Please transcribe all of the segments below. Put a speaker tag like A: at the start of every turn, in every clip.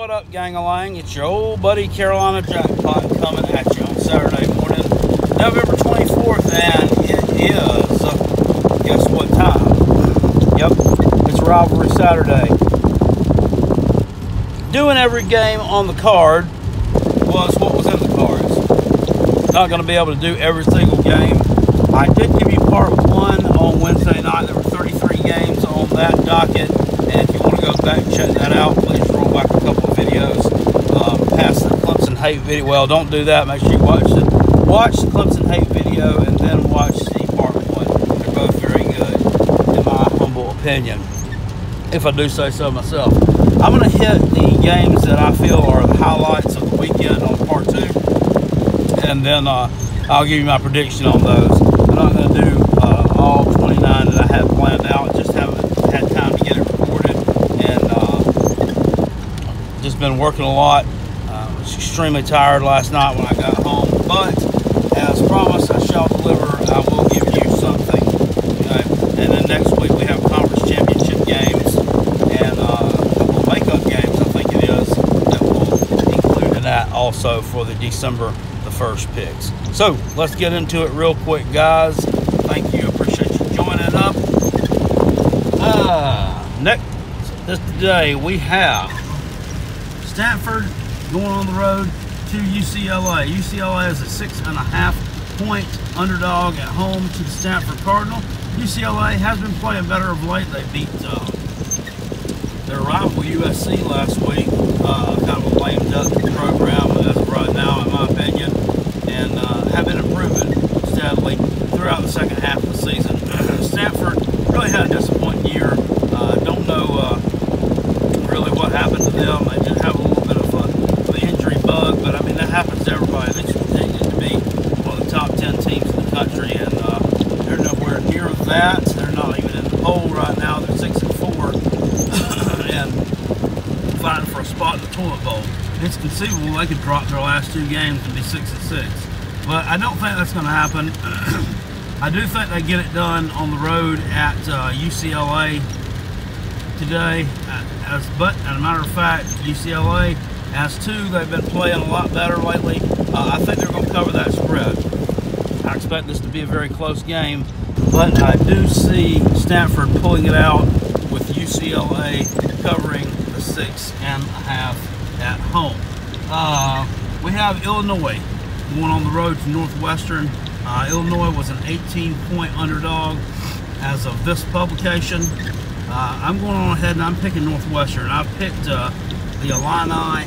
A: What up, gang-a-lang? It's your old buddy Carolina Jackpot coming at you on Saturday morning, November 24th, and it is, guess what time? Yep, it's Rivalry Saturday. Doing every game on the card was what was in the cards. Not going to be able to do every single game. I did give you part one on Wednesday night. There were 33 games on that docket, and if you want to go back and check that out, please roll back a couple of videos past the Clemson hate video. Well, don't do that. Make sure you watch the Clemson hate video and then watch the part one. They're both very good, in my humble opinion, if I do say so myself. I'm going to hit the games that I feel are the highlights of the weekend on part two, and then I'll give you my prediction on those. I'm not going to do all 29 that I had planned out. Just haven't had time to get it recorded, and just been working a lot. I was extremely tired last night when I got home, but as promised, I shall deliver. I will give you something. Okay? And then next week we have conference championship games and a couple of makeup games, I think it is, that will include in that also for the December the 1st picks. So let's get into it real quick, guys. Thank you. Appreciate you joining up. Today we have Stanford going on the road to UCLA. UCLA is a 6.5-point underdog at home to the Stanford Cardinal. UCLA has been playing better of late. They beat their rival USC last week. Kind of a lame duck program as of right now, in my opinion, and have been improving steadily throughout the second half of the season. Stanford really had a disappointing year. Don't know really what happened to them. They did have a little bit of an injury bug, but I mean, that happens to everybody. They just continue to be one of the top 10 teams in the country, and they're nowhere near that. They're not even in the poll right now. They're 6-4 and fighting for a spot in the toilet bowl. It's conceivable they could drop their last two games and be 6-6, but I don't think that's going to happen. I do think they get it done on the road at UCLA today. But as a matter of fact, UCLA as two, they've been playing a lot better lately. I think they're going to cover that spread. I expect this to be a very close game, but I do see Stanford pulling it out with UCLA covering the 6.5 at home. We have Illinois going on the road to Northwestern. Illinois was an 18-point underdog as of this publication. I'm going on ahead and I'm picking Northwestern. I've picked the Illini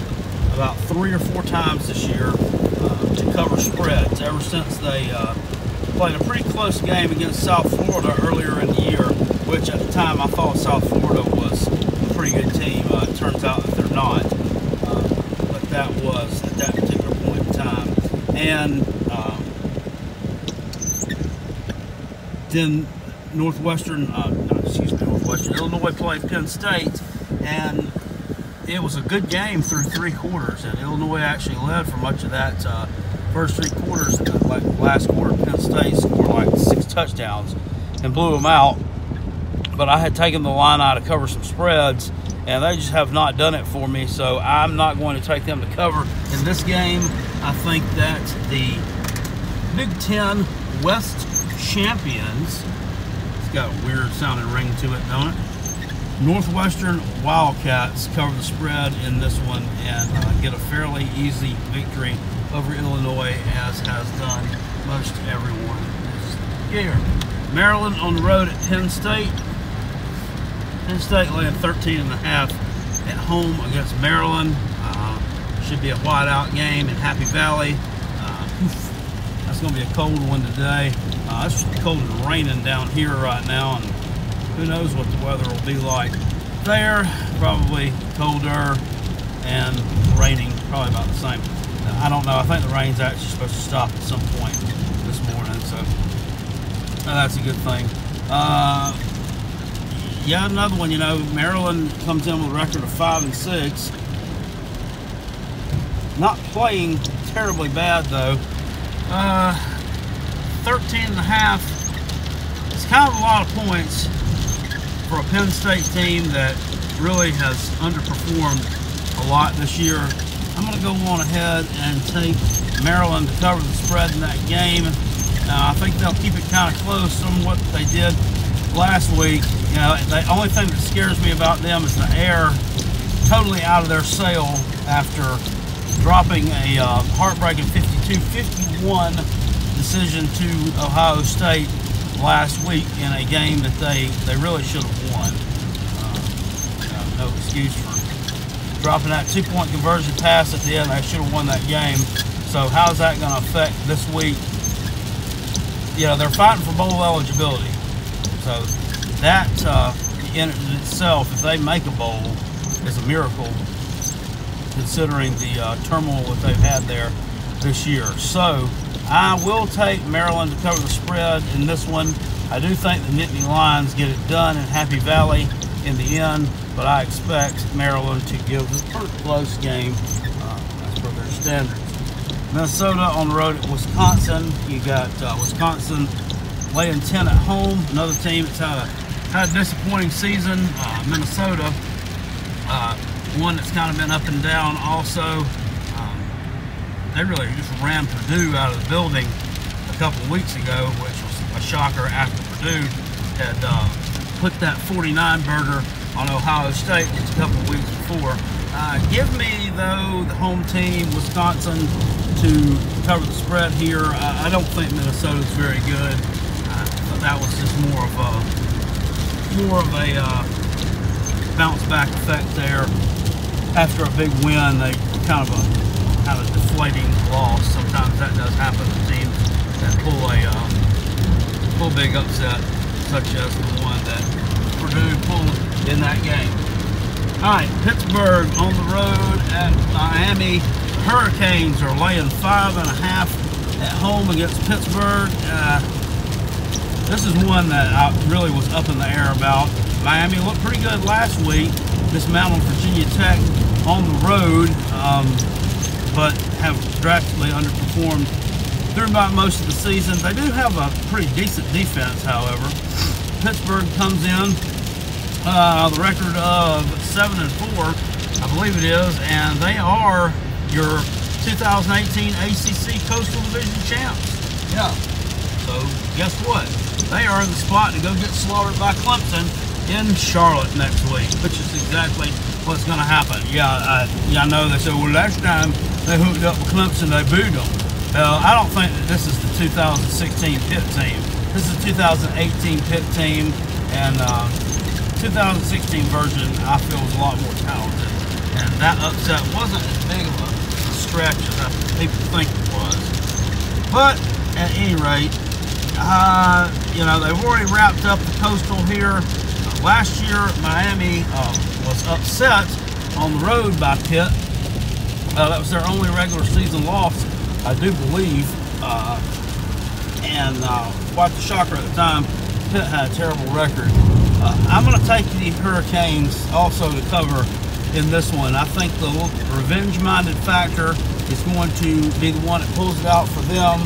A: about 3 or 4 times this year to cover spreads ever since they played a pretty close game against South Florida earlier in the year, which at the time I thought South Florida was a pretty good team. It turns out that they're not, but that was at that particular point in time. And then Illinois played Penn State, and it was a good game through 3 quarters, and Illinois actually led for much of that first 3 quarters. Like last quarter, Penn State scored like 6 touchdowns and blew them out. But I had taken the Illini to cover some spreads, and they just have not done it for me, so I'm not going to take them to cover in this game. I think that the Big Ten West champions, it's got a weird sounding ring to it, don't it? Northwestern Wildcats cover the spread in this one and get a fairly easy victory over Illinois, as has done most everyone this year. Maryland on the road at Penn State. Penn State laying 13.5 at home against Maryland. Should be a whiteout game in Happy Valley. That's going to be a cold one today. It's cold and raining down here right now, and who knows what the weather will be like there. Probably colder and raining, probably about the same. I don't know. I think the rain's actually supposed to stop at some point this morning, so that's a good thing. Yeah, another one, you know, Maryland comes in with a record of 5-6. Not playing terribly bad, though. 13.5. It's kind of a lot of points for a Penn State team that really has underperformed a lot this year. I'm going to go on ahead and take Maryland to cover the spread in that game. I think they'll keep it kind of close from what they did last week. You know, the only thing that scares me about them is the air totally out of their sail after dropping a heartbreaking 52-51 decision to Ohio State last week in a game that they really should have won. No excuse for dropping that 2-point conversion pass at the end. They should have won that game. So how's that going to affect this week? You know, they're fighting for bowl eligibility. So that in itself, if they make a bowl, is a miracle considering the turmoil that they've had there this year. So I will take Maryland to cover the spread in this one. I do think the Nittany Lions get it done in Happy Valley in the end, but I expect Maryland to give a pretty close game as per their standards. Minnesota on the road at Wisconsin. You got Wisconsin laying 10 at home. Another team that's had a disappointing season. Minnesota, one that's kind of been up and down also. They really just ran Purdue out of the building a couple of weeks ago, which was a shocker after Purdue had put that 49-burger on Ohio State just a couple of weeks before. Give me, though, the home team, Wisconsin, to cover the spread here. I don't think Minnesota's very good. That was just more of a bounce back effect there. After a big win, they kind of deflating loss. Sometimes that does happen to teams that pull big upset, such as the one that Purdue pulled in that game. All right, Pittsburgh on the road at Miami. Hurricanes are laying 5.5 at home against Pittsburgh. This is one that I really was up in the air about. Miami looked pretty good last week, dismantled Virginia Tech on the road, but have drastically underperformed through about most of the season. They do have a pretty decent defense, however. Pittsburgh comes in the record of 7-4, I believe it is, and they are your 2018 ACC Coastal Division champs. Yeah. So guess what? They are in the spot to go get slaughtered by Clemson in Charlotte next week, which is exactly what's going to happen. Yeah, I know they said, well, last time they hooked up with Clemson, they booed them. Well, I don't think that this is the 2016 Pitt team. This is the 2018 Pitt team, and 2016 version I feel is a lot more talented. And that upset wasn't as big of a stretch as people think it was. But at any rate, you know, they've already wrapped up the Coastal here. Last year, Miami was upset on the road by Pitt. That was their only regular season loss, I do believe. And quite the shocker at the time, Pitt had a terrible record. I'm going to take the Hurricanes also to cover in this one. I think the revenge-minded factor is going to be the one that pulls it out for them.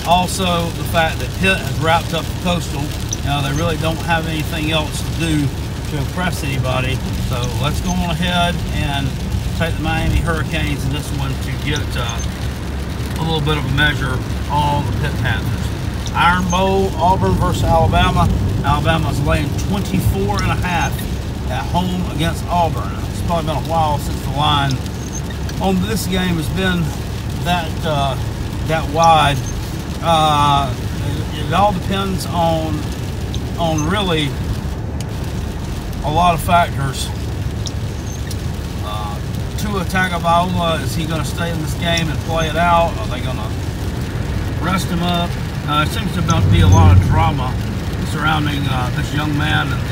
A: Also, the fact that Pitt has wrapped up the Coastal. You know, they really don't have anything else to do to impress anybody. So let's go on ahead and take the Miami Hurricanes in this one to get a little bit of a measure on the Pitt Panthers. Iron Bowl, Auburn versus Alabama. Alabama's laying 24.5 at home against Auburn. It's probably been a while since the line on this game has been that wide. It all depends on really a lot of factors. Tua Tagovailoa, is he going to stay in this game and play it out? Are they going to rest him up? There seems to be a lot of drama surrounding this young man and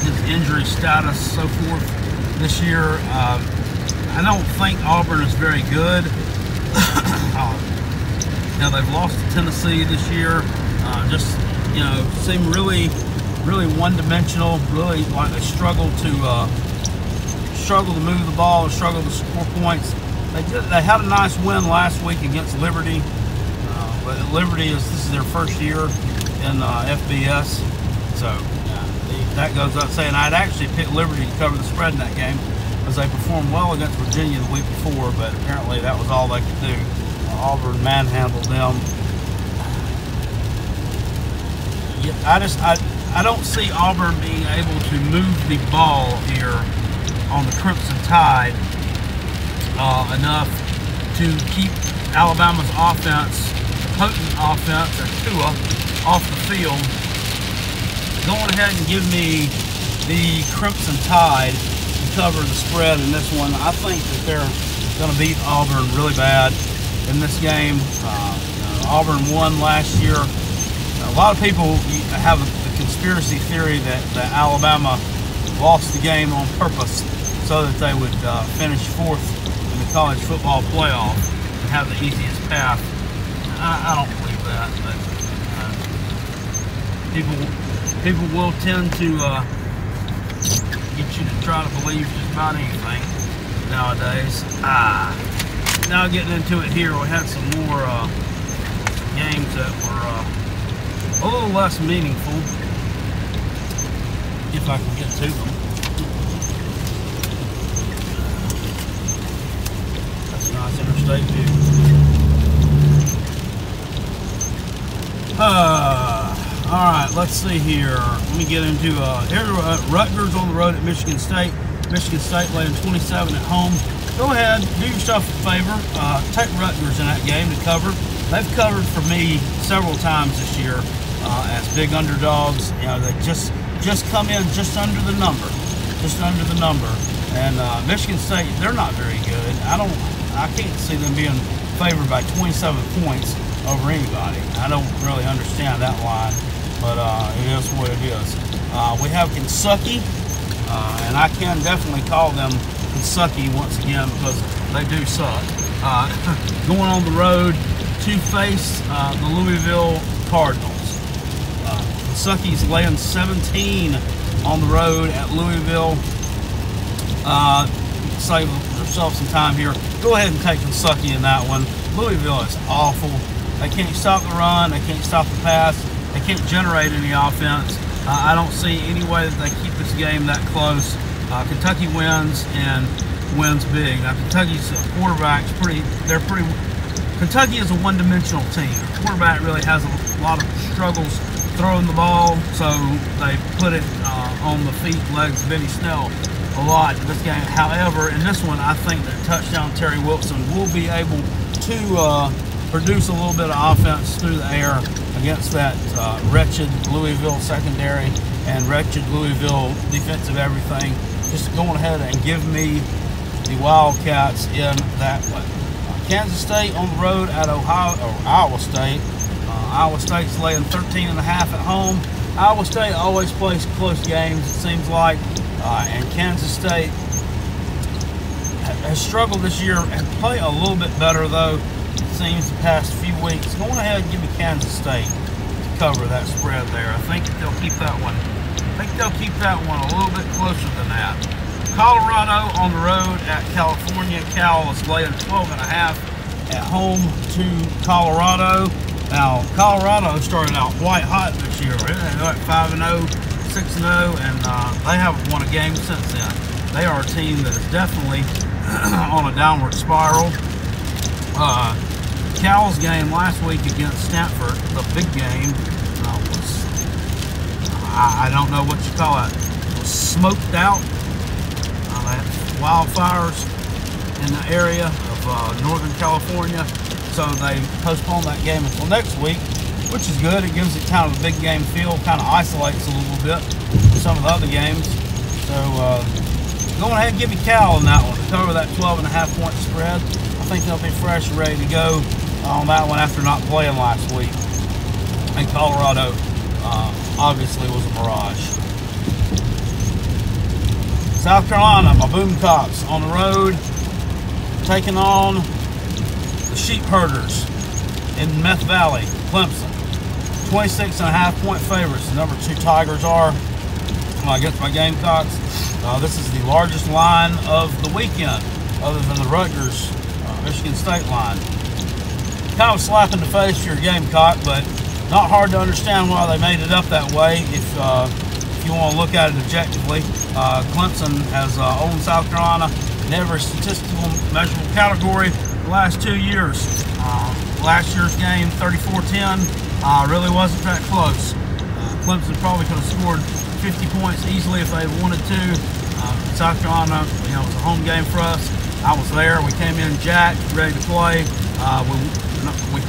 A: his injury status, so forth, this year. I don't think Auburn is very good. Now they've lost to Tennessee this year. Just, you know, seem really one-dimensional. Really like they struggle to move the ball and struggle to score points. They had a nice win last week against Liberty. But Liberty this is their first year in FBS, so that goes up saying I'd actually picked Liberty to cover the spread in that game. because they performed well against Virginia the week before, but apparently that was all they could do. Auburn manhandled them. I don't see Auburn being able to move the ball here on the Crimson Tide enough to keep Alabama's offense, potent offense, and Tua off the field. Going ahead and give me the Crimson Tide to cover the spread in this one. I think that they're going to beat Auburn really bad in this game. Auburn won last year. A lot of people have a conspiracy theory that Alabama lost the game on purpose so that they would finish 4th in the college football playoff and have the easiest path. I don't believe that, but people will tend to get you to try to believe just about anything nowadays. Now getting into it here, we had some more games that were a little less meaningful, if I can get to them. That's a nice interstate view. Alright, let's see here. Let me get into Rutgers on the road at Michigan State. Michigan State laying 27 at home. Go ahead, do yourself a favor. Take Rutgers in that game to cover. They've covered for me several times this year as big underdogs. You know, they just come in just under the number, And Michigan State, they're not very good. I can't see them being favored by 27 points over anybody. I don't really understand that line, but it is what it is. We have Kentucky, and I can definitely call them Kentucky once again because they do suck. Going on the road to face the Louisville Cardinals. Kentucky's laying 17 on the road at Louisville. Save yourself some time here. Go ahead and take Kentucky in that one. Louisville is awful. They can't stop the run. They can't stop the pass. They can't generate any offense. I don't see any way that they keep this game that close. Kentucky wins and wins big. Now Kentucky's quarterback's Kentucky is a one-dimensional team. The quarterback really has a lot of struggles throwing the ball, so they put it on the feet, legs of Benny Snell a lot in this game. However, in this one, I think that touchdown Terry Wilson will be able to produce a little bit of offense through the air against that wretched Louisville secondary and wretched Louisville defensive everything. Just going ahead and give me the Wildcats in that one. Kansas State on the road at Iowa State. Iowa State's laying 13.5 at home. Iowa State always plays close games, it seems like, and Kansas State has struggled this year and play a little bit better, though, it seems, the past few weeks. Going ahead and give me Kansas State to cover that spread there. I think that they'll keep that one. A little bit closer than that. Colorado on the road at California. Cal is laying 12.5 at home to Colorado. Now, Colorado started out quite hot this year. They're like 5-0, 6-0, and they haven't won a game since then. They are a team that is definitely on a downward spiral. Cal's game last week against Stanford, the big game, was, I don't know what you call it, was smoked out. They had wildfires in the area of Northern California. So they postponed that game until next week, which is good. It gives it kind of a big game feel, kind of isolates a little bit from some of the other games. So going ahead and give me Cal in that one to cover that 12.5 point spread. I think they'll be fresh and ready to go on that one after not playing last week. And Colorado obviously was a mirage. South Carolina, my Boomcocks on the road, taking on the Sheep Herders in Meth Valley, Clemson. 26.5 point favorites. The number 2 Tigers are against my Gamecocks. This is the largest line of the weekend, other than the Rutgers Michigan State line. Kind of a slap in the face for your Gamecock, but not hard to understand why they made it up that way. If if you want to look at it objectively. Clemson has owned South Carolina in every statistical measurable category the last 2 years. Last year's game, 34-10, really wasn't that close. Clemson probably could have scored 50 points easily if they wanted to. South Carolina, it was a home game for us. I was there. We came in jacked, ready to play. We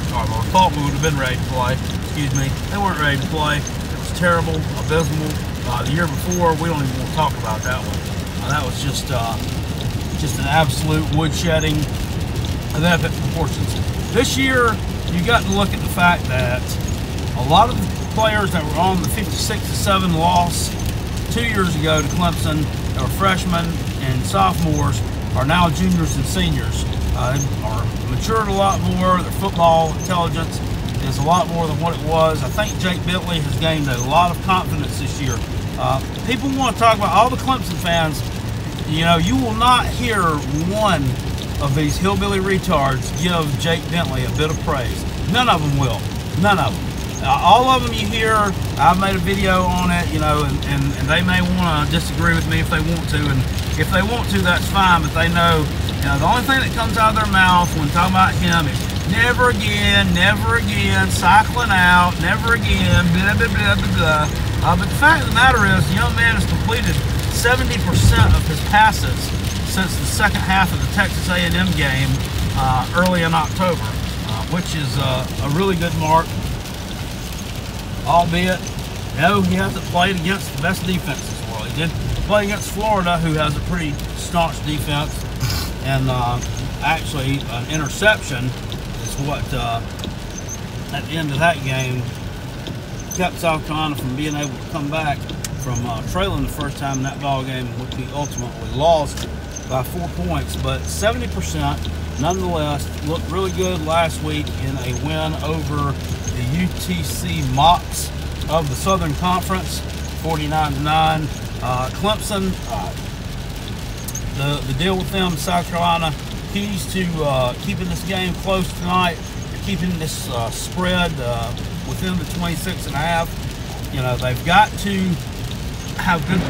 A: thought we would have been ready to play. Excuse me. They weren't ready to play. It was terrible, abysmal. The year before, we don't even want to talk about that one. That was just an absolute woodshedding of epic proportions. This year, you got to look at the fact that a lot of the players that were on the 56-7 loss 2 years ago to Clemson, that were freshmen and sophomores, are now juniors and seniors. Are matured a lot more. Their football intelligence is a lot more than what it was. I think Jake Bentley has gained a lot of confidence this year. People want to talk about all the Clemson fans. You will not hear one of these hillbilly retards give Jake Bentley a bit of praise. None of them will. None of them. All of them you hear, I've made a video on it, and they may want to disagree with me if they want to, and if they want to, that's fine, but they know, the only thing that comes out of their mouth when talking about him is never again, cycling out, never again, blah, blah, blah, blah, blah. But the fact of the matter is, the young man has completed 70% of his passes since the second half of the Texas A&M game early in October, which is a really good mark. Albeit, he hasn't played against the best defenses in the world. He did play against Florida, who has a pretty staunch defense, and actually an interception is what, at the end of that game, kept South Carolina from being able to come back from trailing the first time in that ball game, which we ultimately lost by 4 points. But 70%, nonetheless, looked really good last week in a win over the UTC Mocs of the Southern Conference, 49-9. Clemson, the deal with them, South Carolina, keys to keeping this game close tonight, keeping this spread within the 26.5. They've got to have good